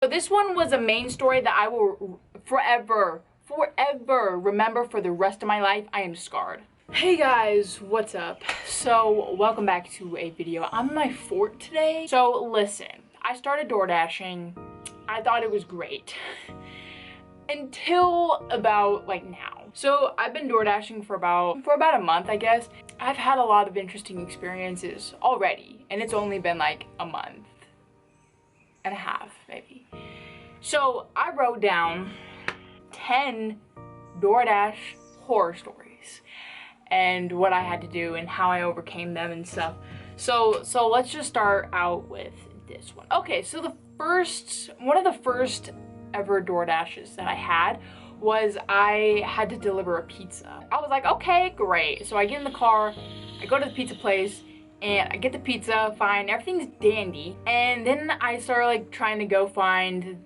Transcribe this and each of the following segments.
this one was a main story that I will forever remember for the rest of my life. I am scarred. Hey guys, what's up? So welcome back to a video. I'm in my fort today. So listen, I started door dashing. I thought it was great until about like now. So I've been door dashing for about a month, I guess. I've had a lot of interesting experiences already, and it's only been like a month and a half maybe. So I wrote down 10 DoorDash horror stories and what I had to do and how I overcame them and stuff. So let's just start out with this one. Okay, so one of the first ever DoorDashes that I had was I had to deliver a pizza. I was like, okay, great. So I get in the car, I go to the pizza place, and I get the pizza, fine, everything's dandy. And then I start like trying to go find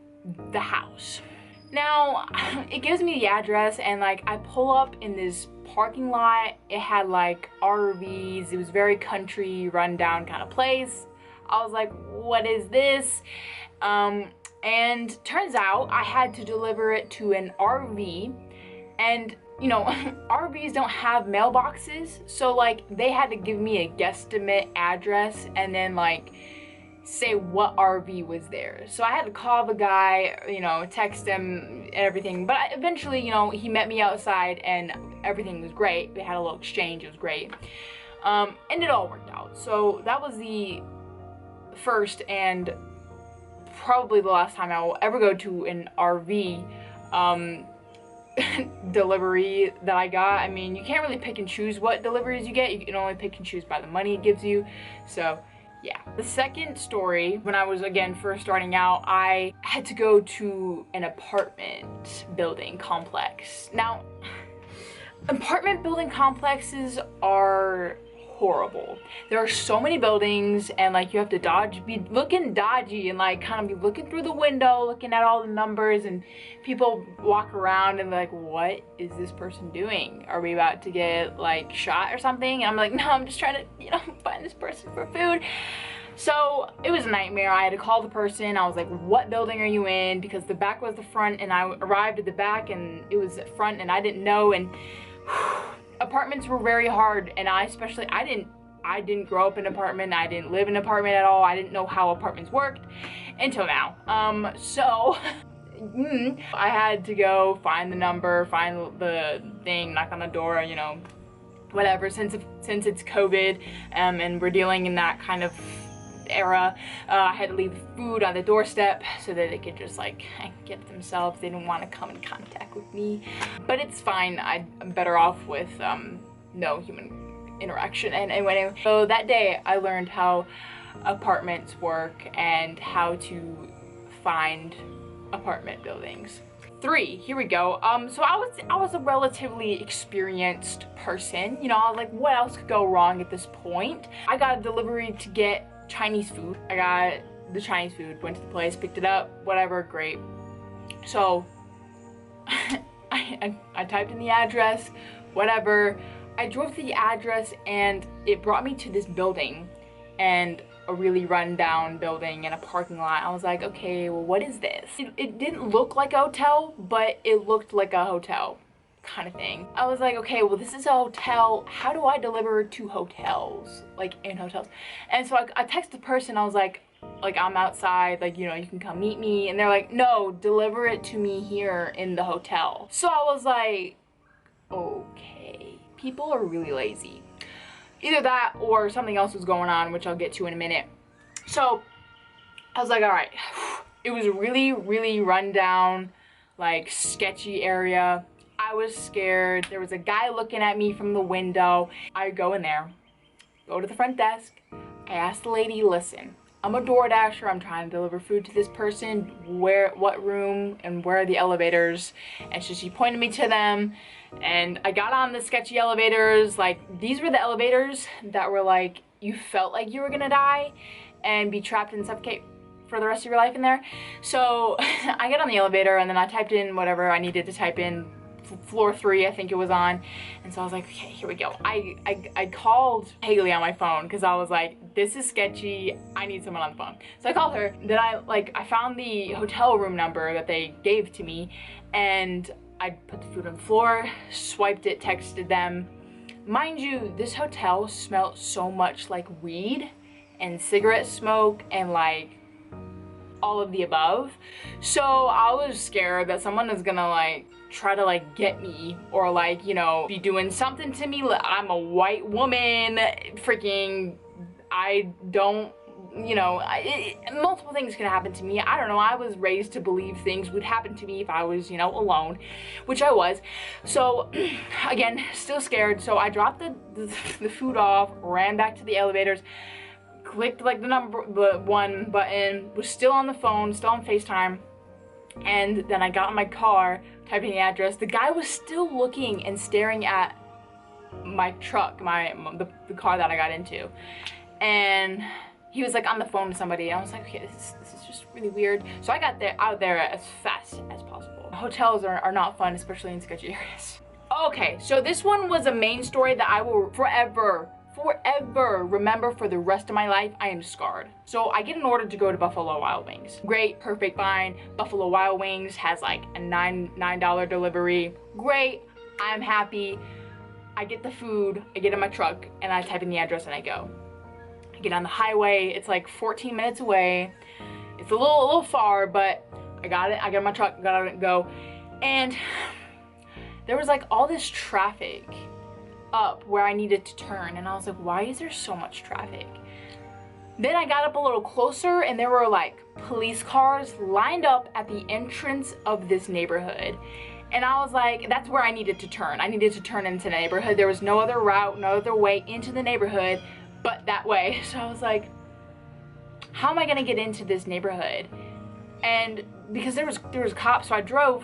the house. Now, it gives me the address, and like I pull up in this parking lot. It had like RVs. It was very country, rundown kind of place. I was like, what is this? And turns out I had to deliver it to an RV, and you know, RVs don't have mailboxes, so like they had to give me a guesstimate address and then like say what RV was there. So I had to call the guy, you know, text him and everything, but eventually, you know, he met me outside and everything was great. They had a little exchange, it was great. And it all worked out. So that was the first and probably the last time I will ever go to an RV delivery that I got. I mean, you can't really pick and choose what deliveries you get. You can only pick and choose by the money it gives you. So yeah. The second story, when I was again first starting out, I had to go to an apartment building complex. Now, apartment building complexes are horrible. There are so many buildings, and like you have to be looking dodgy and like kind of be looking through the window, looking at all the numbers, and people walk around and like, what is this person doing? Are we about to get like shot or something? And I'm like, no, I'm just trying to, you know, find this person for food. So it was a nightmare. I had to call the person. I was like, what building are you in? Because the back was the front, and I arrived at the back and it was the front and I didn't know. And apartments were very hard, and I didn't grow up in an apartment. I didn't live in an apartment at all. I didn't know how apartments worked until now. So I had to go find the number, find the thing, knock on the door, you know, whatever. Since it's COVID, and we're dealing in that kind of era, I had to leave food on the doorstep so that they could just like get it themselves. They didn't want to come in contact with me, but it's fine. I'm better off with no human interaction. And anyway, so that day I learned how apartments work and how to find apartment buildings. 3, here we go. So I was a relatively experienced person, you know. I was like, what else could go wrong at this point? I got a delivery to get Chinese food. I got the Chinese food, went to the place, picked it up, whatever, great. So I typed in the address, whatever. I drove to the address and it brought me to this building, and a really run-down building and a parking lot. I was like, okay, well, what is this? It didn't look like a hotel, but it looked like a hotel kind of thing. I was like, okay, well, this is a hotel. How do I deliver to hotels, like in hotels? And so I texted the person. I was like I'm outside, like, you know, you can come meet me. And they're like, no, deliver it to me here in the hotel. So I was like, okay, people are really lazy. Either that or something else was going on, which I'll get to in a minute. So I was like, all right. It was a really run down, like sketchy area. I was scared. There was a guy looking at me from the window. I go in there, go to the front desk. I asked the lady, listen, I'm a DoorDasher. I'm trying to deliver food to this person. What room and where are the elevators? And so she pointed me to them, and I got on the sketchy elevators. Like, these were the elevators that were like, you felt like you were gonna die and be trapped and suffocate for the rest of your life in there. So I get on the elevator, and then I typed in whatever I needed to type in floor 3, I think it was on. And so I was like, okay, here we go. I called Haley on my phone because I was like, this is sketchy, I need someone on the phone. So I called her. Then I found the hotel room number that they gave to me, and I put the food on the floor, swiped it, texted them. Mind you, this hotel smelled so much like weed and cigarette smoke and like all of the above. So I was scared that someone is gonna like try to like get me, or like, you know, be doing something to me. I'm a white woman, freaking, I don't, you know, multiple things can happen to me. I don't know, I was raised to believe things would happen to me if I was, you know, alone, which I was. So again, still scared. So I dropped the food off, ran back to the elevators, clicked like the 1 button, was still on the phone, still on FaceTime, and then I got in my car, typed in the address. The guy was still looking and staring at my truck, the car that I got into, and he was like on the phone to somebody. And I was like, okay, this is just really weird. So I got out there as fast as possible. Hotels are not fun, especially in sketchy areas. Okay, so this one was a main story that I will forever remember for the rest of my life. I am scarred. So I get an order to go to Buffalo Wild Wings. Great, perfect, fine. Buffalo Wild Wings has like a $9 delivery. Great, I'm happy. I get the food, I get in my truck, and I type in the address and I go. I get on the highway, it's like 14 minutes away. It's a little far, but I got it. I get in my truck, got to go. And there was like all this traffic up where I needed to turn, and I was like, why is there so much traffic? Then I got up a little closer, and there were like police cars lined up at the entrance of this neighborhood, and I was like, that's where I needed to turn. I needed to turn into the neighborhood. There was no other route, no other way into the neighborhood but that way. So I was like, how am I gonna get into this neighborhood? And because there was cops, so I drove.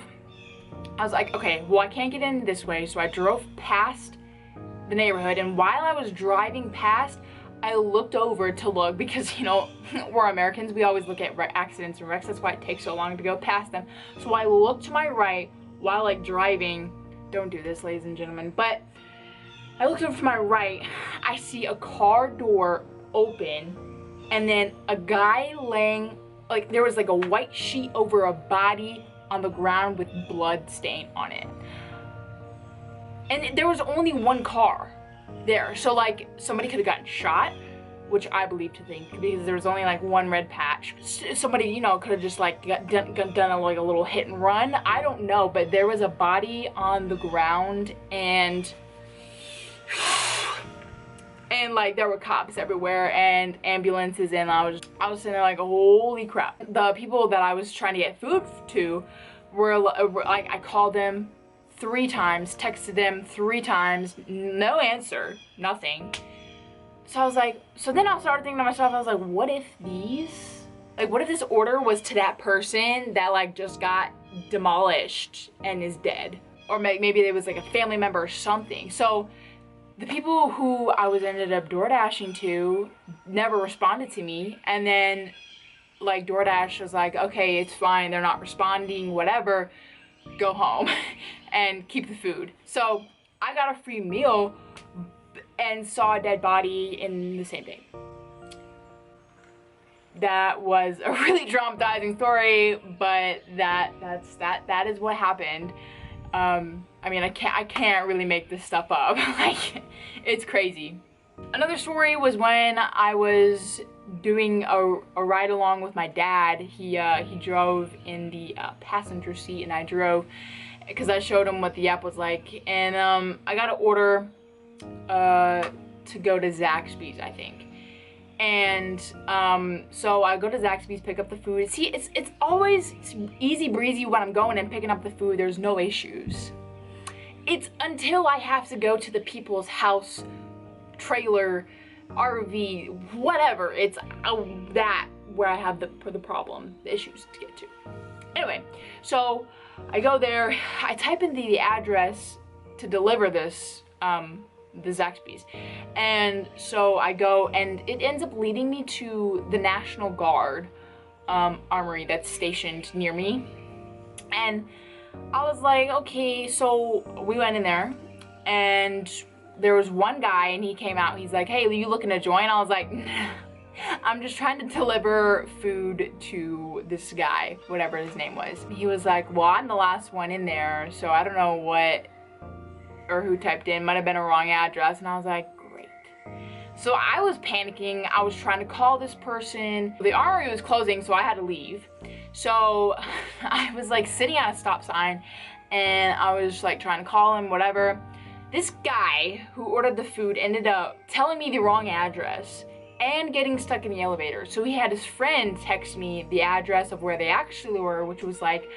I was like, okay, well, I can't get in this way, so I drove past the neighborhood, and while I was driving past, I looked over to look, because, you know, we're Americans, we always look at accidents and wrecks. That's why it takes so long to go past them. So I looked to my right while like driving. Don't do this, ladies and gentlemen, but I looked over to my right. I see a car door open, and then a guy laying, like, there was like a white sheet over a body on the ground with blood stain on it. And there was only one car there, so like somebody could have gotten shot, which I believe to think, because there was only like one red patch. Somebody, you know, could have just like done like a little hit and run. I don't know, but there was a body on the ground, and like there were cops everywhere and ambulances, and I was sitting there like, holy crap. The people that I was trying to get food to were like, I called them 3 times, texted them 3 times, no answer, nothing. So I was like, so then I started thinking to myself, I was like, what if this order was to that person that like just got demolished and is dead? Or maybe it was like a family member or something. So the people who I ended up Doordashing to never responded to me. And then like Doordash was like, okay, it's fine, they're not responding, whatever, go home and keep the food. So I got a free meal and saw a dead body in the same day. That was a really traumatizing story, but that is what happened. I mean, I can't really make this stuff up. Like, it's crazy. Another story was when I was doing a ride along with my dad. He drove in the passenger seat, and I drove because I showed him what the app was like. And I got an order to go to Zaxby's, I think. And so I go to Zaxby's, pick up the food. See, it's always easy breezy when I'm going and picking up the food. There's no issues. It's until I have to go to the people's house, trailer, RV, whatever. It's that where I have the problem, the issues to get to. Anyway, so I go there. I type in the address to deliver this, the Zaxby's, and so I go, and it ends up leading me to the National Guard armory that's stationed near me. And I was like, okay, so we went in there and there was one guy and he came out, he's like, hey, are you looking to join? I was like, I'm just trying to deliver food to this guy, whatever his name was. He was like, well, I'm the last one in there, so I don't know what or who typed in, might have been a wrong address. And I was like, great. So I was panicking. I was trying to call this person. The armory was closing, so I had to leave. So I was like sitting at a stop sign and I was like trying to call him, whatever. This guy who ordered the food ended up telling me the wrong address and getting stuck in the elevator. So he had his friend text me the address of where they actually were, which was like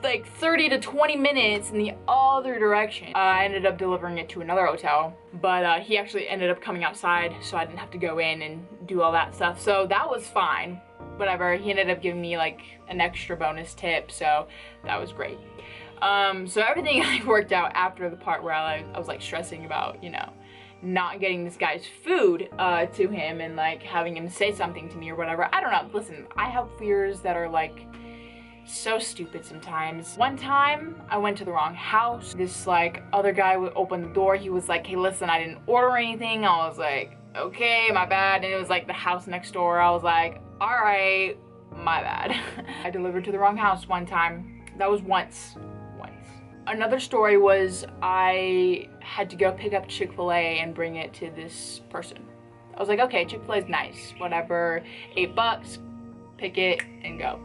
30 to 20 minutes in the other direction. I ended up delivering it to another hotel, but he actually ended up coming outside, so I didn't have to go in and do all that stuff. So that was fine. Whatever, he ended up giving me like an extra bonus tip, so that was great. So everything like worked out after the part where I was like stressing about, you know, not getting this guy's food to him and like having him say something to me or whatever. I don't know. Listen, I have fears that are like so stupid sometimes. One time I went to the wrong house. This like other guy would open the door. He was like, hey, listen, I didn't order anything. I was like, okay, my bad. And it was like the house next door. I was like, all right, my bad. I delivered to the wrong house one time. That was once. Another story was I had to go pick up Chick-fil-A and bring it to this person. I was like, okay, Chick-fil-A's nice, whatever, $8, pick it and go.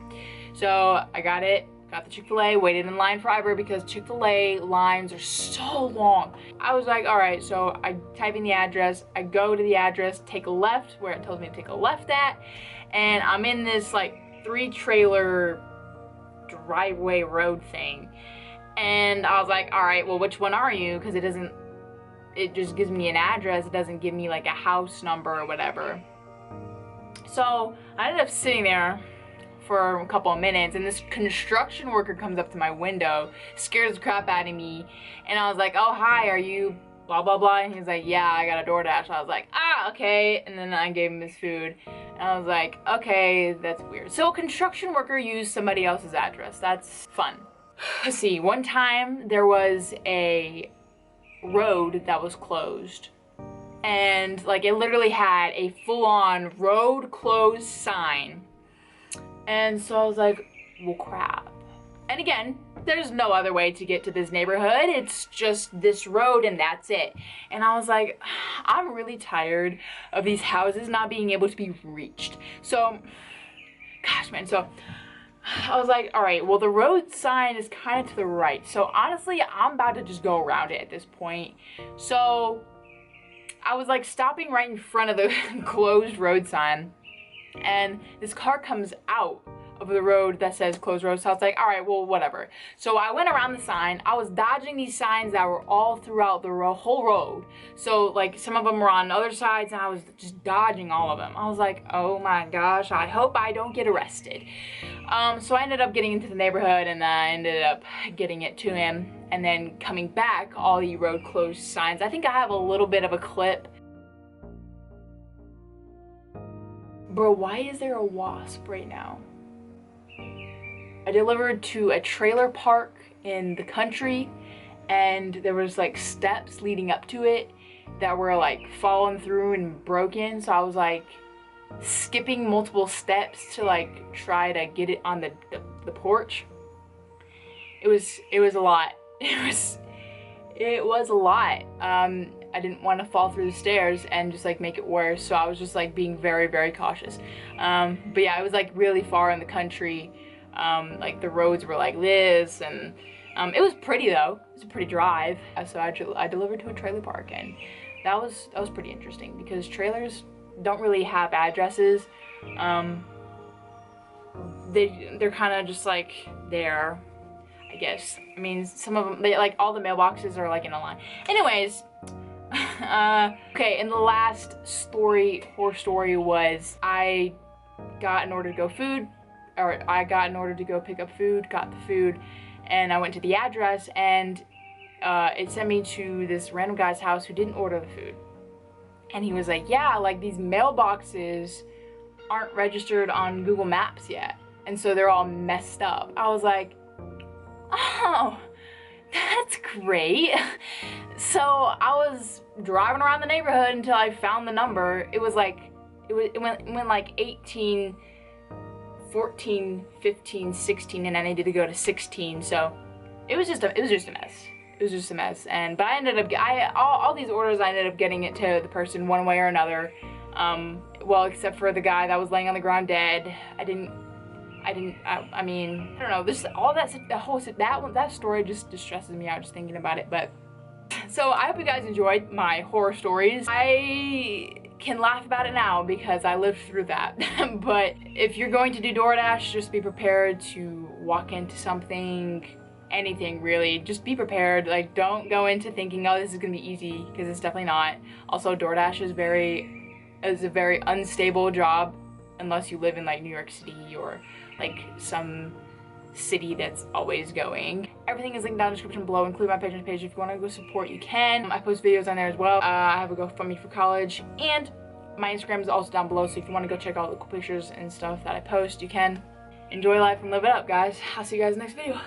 So I got it, got the Chick-fil-A, waited in line forever because Chick-fil-A lines are so long. I was like, all right, so I type in the address, I go to the address, take a left where it tells me to take a left at, and I'm in this like 3-trailer driveway road thing. And I was like, all right, well, which one are you? Because it just gives me an address. It doesn't give me like a house number or whatever. So I ended up sitting there for a couple of minutes and this construction worker comes up to my window, scares the crap out of me. And I was like, oh, hi, are you blah, blah, blah? And he's like, yeah, I got a Doordash. I was like, ah, okay. And then I gave him his food. And I was like, okay, that's weird. So a construction worker used somebody else's address. That's fun. Let's see, one time there was a road that was closed and like it literally had a full-on road closed sign. And so I was like, well, crap. And again, there's no other way to get to this neighborhood. It's just this road and that's it. And I was like, I'm really tired of these houses not being able to be reached. So, gosh, man, so I was like, all right, well, the road sign is kind of to the right. So honestly, I'm about to just go around it at this point. So I was like stopping right in front of the closed road sign. And this car comes out of the road that says closed road. So I was like, all right, well, whatever. So I went around the sign. I was dodging these signs that were all throughout the whole road. So like some of them were on other sides and I was just dodging all of them. I was like, oh my gosh, I hope I don't get arrested. So I ended up getting into the neighborhood and I ended up getting it to him. And then coming back, all the road closed signs. I think I have a little bit of a clip. Bro, why is there a wasp right now? I delivered to a trailer park in the country and there was like steps leading up to it that were like fallen through and broken. So I was like skipping multiple steps to like try to get it on the porch. It was a lot. It was a lot. I didn't want to fall through the stairs and just like make it worse. So I was just like being very, very cautious. But yeah, it was like really far in the country. Like the roads were like this and it was pretty though. It was a pretty drive. So I delivered to a trailer park and that was pretty interesting because trailers don't really have addresses. They're kind of just like there, I guess. I mean, some of them, like all the mailboxes are like in a line. Anyways, okay, and the last horror story was I got an order to go pick up food, got the food, and I went to the address and it sent me to this random guy's house who didn't order the food. And he was like, yeah, like these mailboxes aren't registered on Google Maps yet. And so they're all messed up. I was like, oh, that's great. So I was driving around the neighborhood until I found the number. It was like, it went like 18, 14, 15, 16, and I needed to go to 16. So it was just a mess. It was just a mess. But I ended up, all these orders, I ended up getting it to the person one way or another. Well, except for the guy that was laying on the ground dead. I mean, I don't know, this, all that, that story just distresses me out just thinking about it. But, so I hope you guys enjoyed my horror stories. I can laugh about it now because I lived through that. But if you're going to do DoorDash, just be prepared to walk into something, anything really. Just be prepared. Like, don't go into thinking, oh, this is gonna be easy, because it's definitely not. Also, DoorDash is a very unstable job unless you live in like New York City or like some city that's always going. Everything is linked down in the description below, including my Patreon page. If you want to go support, you can. I post videos on there as well. I have a GoFundMe for college, and my Instagram is also down below, so if you want to go check out the cool pictures and stuff that I post, you can. Enjoy life and live it up, guys. I'll see you guys in the next video.